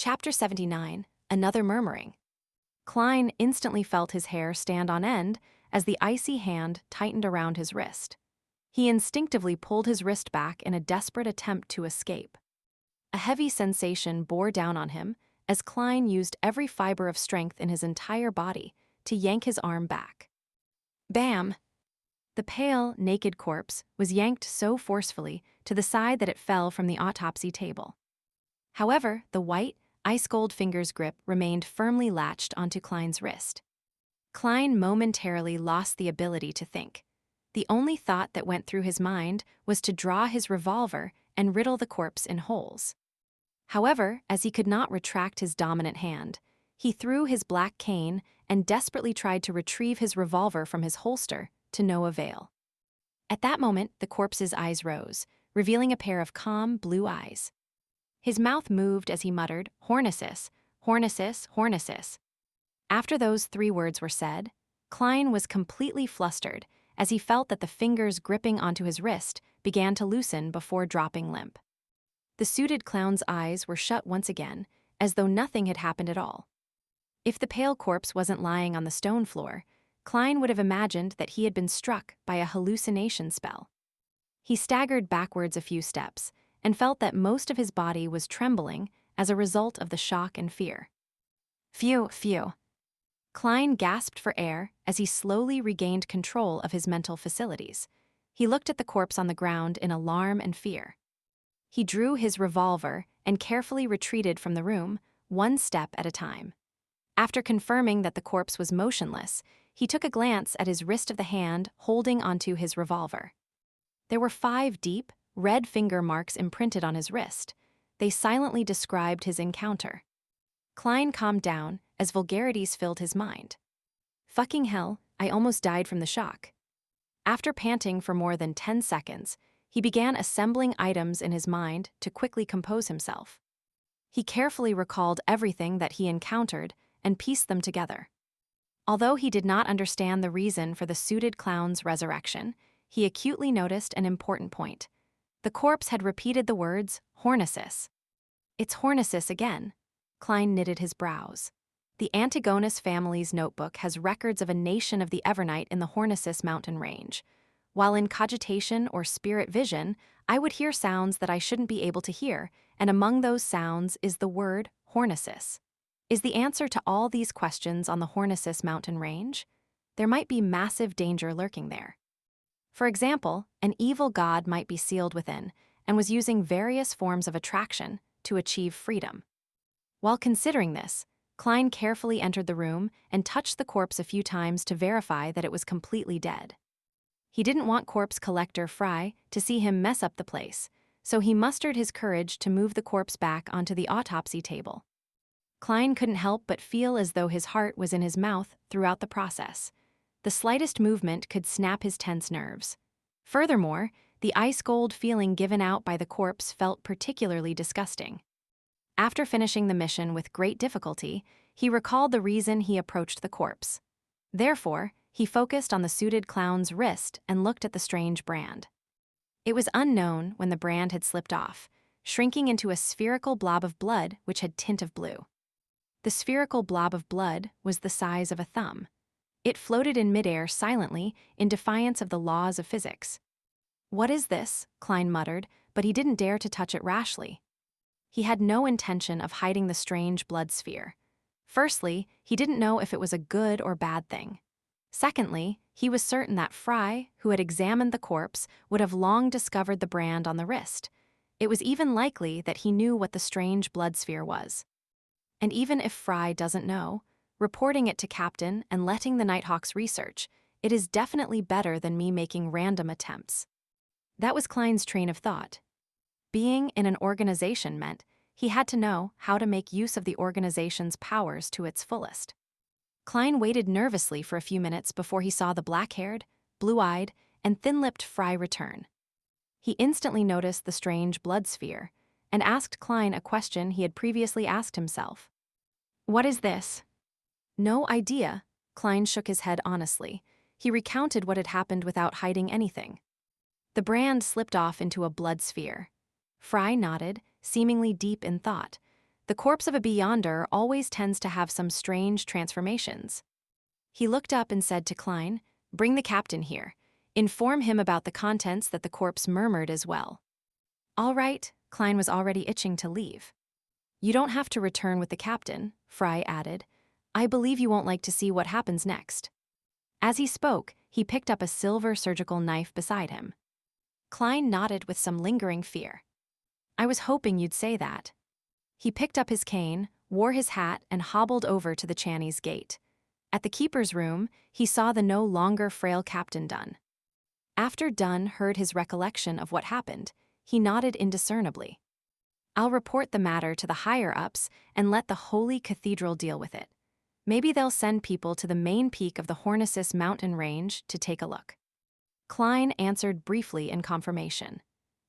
Chapter 79, Another Murmuring. Klein instantly felt his hair stand on end as the icy hand tightened around his wrist. He instinctively pulled his wrist back in a desperate attempt to escape. A heavy sensation bore down on him as Klein used every fiber of strength in his entire body to yank his arm back. Bam! The pale, naked corpse was yanked so forcefully to the side that it fell from the autopsy table. However, the white, ice-cold finger's grip remained firmly latched onto Klein's wrist. Klein momentarily lost the ability to think. The only thought that went through his mind was to draw his revolver and riddle the corpse in holes. However, as he could not retract his dominant hand, he threw his black cane and desperately tried to retrieve his revolver from his holster, to no avail. At that moment, the corpse's eyes rose, revealing a pair of calm, blue eyes. His mouth moved as he muttered, "Hornesis, hornesis, hornesis." After those 3 words were said, Klein was completely flustered as he felt that the fingers gripping onto his wrist began to loosen before dropping limp. The suited clown's eyes were shut once again, as though nothing had happened at all. If the pale corpse wasn't lying on the stone floor, Klein would have imagined that he had been struck by a hallucination spell. He staggered backwards a few steps and felt that most of his body was trembling as a result of the shock and fear. Phew, phew. Klein gasped for air as he slowly regained control of his mental facilities. He looked at the corpse on the ground in alarm and fear. He drew his revolver and carefully retreated from the room, 1 step at a time. After confirming that the corpse was motionless, he took a glance at his wrist of the hand holding onto his revolver. There were 5 deep, red finger marks imprinted on his wrist. They silently described his encounter. Klein calmed down as vulgarities filled his mind. "Fucking hell, I almost died from the shock." After panting for more than 10 seconds, he began assembling items in his mind to quickly compose himself. He carefully recalled everything that he encountered and pieced them together. Although he did not understand the reason for the suited clown's resurrection, he acutely noticed an important point. The corpse had repeated the words, "Hornesis." "It's Hornesis again." Klein knitted his brows. The Antigonus family's notebook has records of a nation of the Evernight in the Hornesis mountain range. While in cogitation or spirit vision, I would hear sounds that I shouldn't be able to hear, and among those sounds is the word Hornesis. Is the answer to all these questions on the Hornesis mountain range? There might be massive danger lurking there. For example, an evil god might be sealed within and was using various forms of attraction to achieve freedom. While considering this, Klein carefully entered the room and touched the corpse a few times to verify that it was completely dead. He didn't want corpse collector Fry to see him mess up the place, so he mustered his courage to move the corpse back onto the autopsy table. Klein couldn't help but feel as though his heart was in his mouth throughout the process. The slightest movement could snap his tense nerves. Furthermore, the ice-cold feeling given out by the corpse felt particularly disgusting. After finishing the mission with great difficulty, he recalled the reason he approached the corpse. Therefore, he focused on the suited clown's wrist and looked at the strange brand. It was unknown when the brand had slipped off, shrinking into a spherical blob of blood which had tint of blue. The spherical blob of blood was the size of a thumb. It floated in midair silently in defiance of the laws of physics. "What is this?" Klein muttered, but he didn't dare to touch it rashly. He had no intention of hiding the strange blood sphere. Firstly, he didn't know if it was a good or bad thing. Secondly, he was certain that Fry, who had examined the corpse, would have long discovered the brand on the wrist. It was even likely that he knew what the strange blood sphere was. And even if Fry doesn't know, reporting it to Captain and letting the Nighthawks research, it is definitely better than me making random attempts. That was Klein's train of thought. Being in an organization meant he had to know how to make use of the organization's powers to its fullest. Klein waited nervously for a few minutes before he saw the black-haired, blue-eyed, and thin-lipped Fry return. He instantly noticed the strange blood sphere and asked Klein a question he had previously asked himself. "What is this?" "No idea." Klein shook his head honestly. He recounted what had happened without hiding anything. The brand slipped off into a blood sphere. Fry nodded, seemingly deep in thought. The corpse of a beyonder always tends to have some strange transformations. He looked up and said to Klein, "Bring the captain here. Inform him about the contents that the corpse murmured as well." "All right," Klein was already itching to leave. "You don't have to return with the captain," Fry added. "I believe you won't like to see what happens next." As he spoke, he picked up a silver surgical knife beside him. Klein nodded with some lingering fear. "I was hoping you'd say that." He picked up his cane, wore his hat, and hobbled over to the Channy's gate. At the keeper's room, he saw the no longer frail Captain Dunn. After Dunn heard his recollection of what happened, he nodded indiscernibly. "I'll report the matter to the higher-ups and let the Holy Cathedral deal with it. Maybe they'll send people to the main peak of the Hornisus mountain range to take a look." Klein answered briefly in confirmation.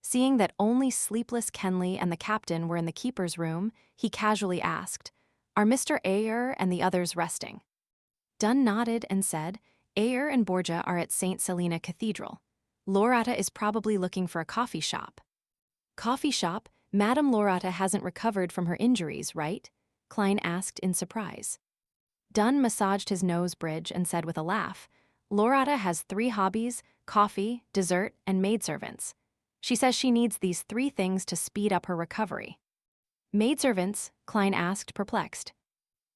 Seeing that only sleepless Kenley and the captain were in the keeper's room, he casually asked, "Are Mr. Ayer and the others resting?" Dunn nodded and said, "Ayer and Borgia are at St. Selena Cathedral. Lorata is probably looking for a coffee shop." "Coffee shop? Madame Lorata hasn't recovered from her injuries, right?" Klein asked in surprise. Dunn massaged his nose bridge and said with a laugh, "Lorata has 3 hobbies: coffee, dessert, and maidservants. She says she needs these 3 things to speed up her recovery." "Maidservants?" Klein asked, perplexed.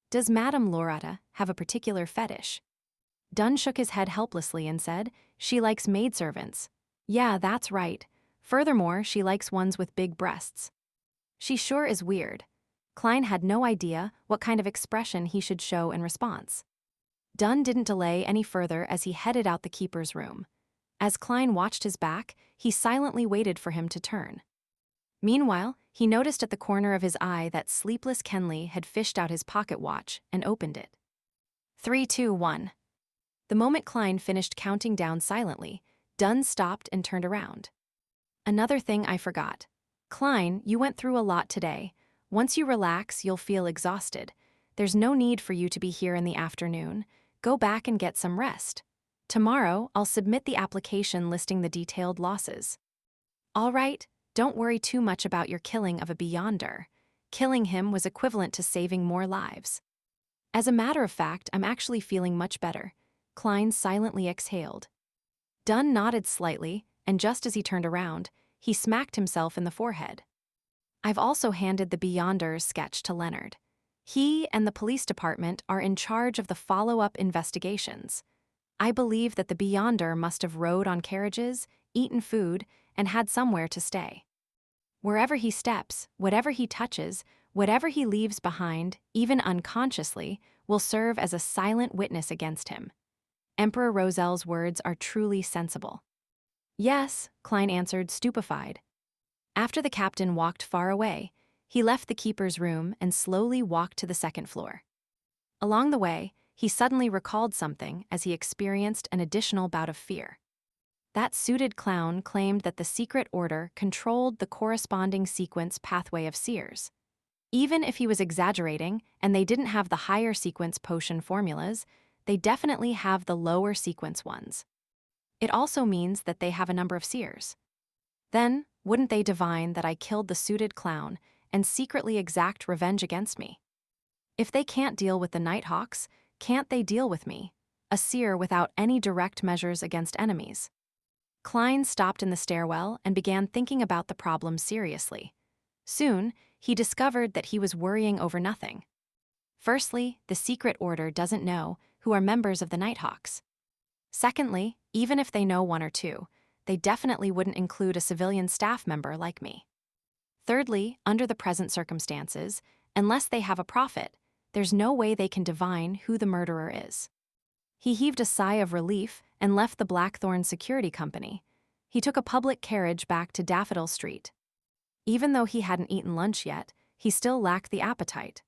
"Does Madame Lorata have a particular fetish?" Dunn shook his head helplessly and said, "She likes maidservants." "Yeah, that's right. Furthermore, she likes ones with big breasts." "She sure is weird." Klein had no idea what kind of expression he should show in response. Dunn didn't delay any further as he headed out the keeper's room. As Klein watched his back, he silently waited for him to turn. Meanwhile, he noticed at the corner of his eye that sleepless Kenley had fished out his pocket watch and opened it. 3, 2, 1. The moment Klein finished counting down silently, Dunn stopped and turned around. "Another thing I forgot. Klein, you went through a lot today. Once you relax, you'll feel exhausted. There's no need for you to be here in the afternoon. Go back and get some rest. Tomorrow, I'll submit the application listing the detailed losses." "All right, don't worry too much about your killing of a beyonder. Killing him was equivalent to saving more lives." "As a matter of fact, I'm actually feeling much better." Klein silently exhaled. Dunn nodded slightly, and just as he turned around, he smacked himself in the forehead. "I've also handed the Beyonder's sketch to Leonard. He and the police department are in charge of the follow-up investigations. I believe that the Beyonder must have rode on carriages, eaten food, and had somewhere to stay. Wherever he steps, whatever he touches, whatever he leaves behind, even unconsciously, will serve as a silent witness against him. Emperor Rosel's words are truly sensible." "Yes," Klein answered, stupefied. After the captain walked far away, he left the keeper's room and slowly walked to the 2nd floor. Along the way, he suddenly recalled something as he experienced an additional bout of fear. That suited clown claimed that the secret order controlled the corresponding sequence pathway of seers. Even if he was exaggerating and they didn't have the higher sequence potion formulas, they definitely have the lower sequence ones. It also means that they have a number of seers. Then, wouldn't they divine that I killed the suited clown and secretly exact revenge against me? If they can't deal with the Nighthawks, can't they deal with me, a seer without any direct measures against enemies? Klein stopped in the stairwell and began thinking about the problem seriously. Soon, he discovered that he was worrying over nothing. Firstly, the secret order doesn't know who are members of the Nighthawks. Secondly, even if they know 1 or 2, they definitely wouldn't include a civilian staff member like me. Thirdly, under the present circumstances, unless they have a prophet, there's no way they can divine who the murderer is. He heaved a sigh of relief and left the Blackthorn Security Company. He took a public carriage back to Daffodil Street. Even though he hadn't eaten lunch yet, he still lacked the appetite.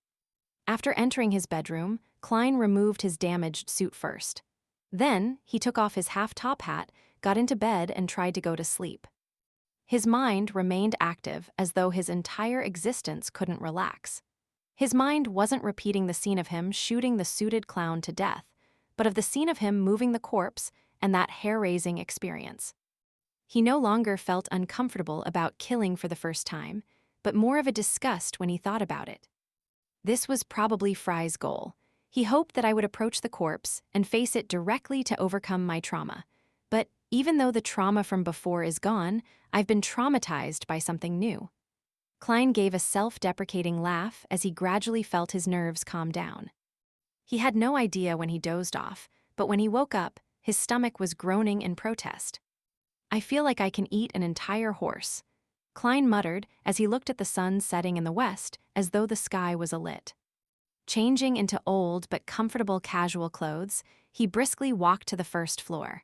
After entering his bedroom, Klein removed his damaged suit first. Then, he took off his half-top hat, got into bed, and tried to go to sleep. His mind remained active as though his entire existence couldn't relax. His mind wasn't repeating the scene of him shooting the suited clown to death, but of the scene of him moving the corpse and that hair-raising experience. He no longer felt uncomfortable about killing for the first time, but more of a disgust when he thought about it. This was probably Fry's goal. He hoped that I would approach the corpse and face it directly to overcome my trauma. But even though the trauma from before is gone, I've been traumatized by something new. Klein gave a self-deprecating laugh as he gradually felt his nerves calm down. He had no idea when he dozed off, but when he woke up, his stomach was groaning in protest. "I feel like I can eat an entire horse," Klein muttered as he looked at the sun setting in the west as though the sky was alit. Changing into old but comfortable casual clothes, he briskly walked to the first floor.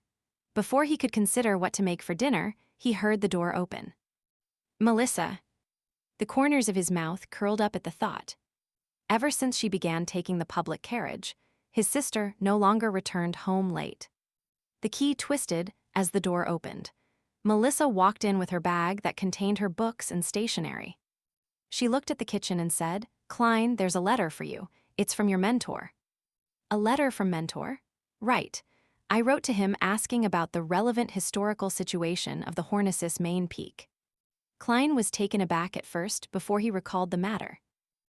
Before he could consider what to make for dinner, he heard the door open. "Melissa." The corners of his mouth curled up at the thought. Ever since she began taking the public carriage, his sister no longer returned home late. The key twisted as the door opened. Melissa walked in with her bag that contained her books and stationery. She looked at the kitchen and said, "Klein, there's a letter for you. It's from your mentor." "A letter from mentor?" "Right. I wrote to him asking about the relevant historical situation of the Hornicis main peak." Klein was taken aback at first before he recalled the matter.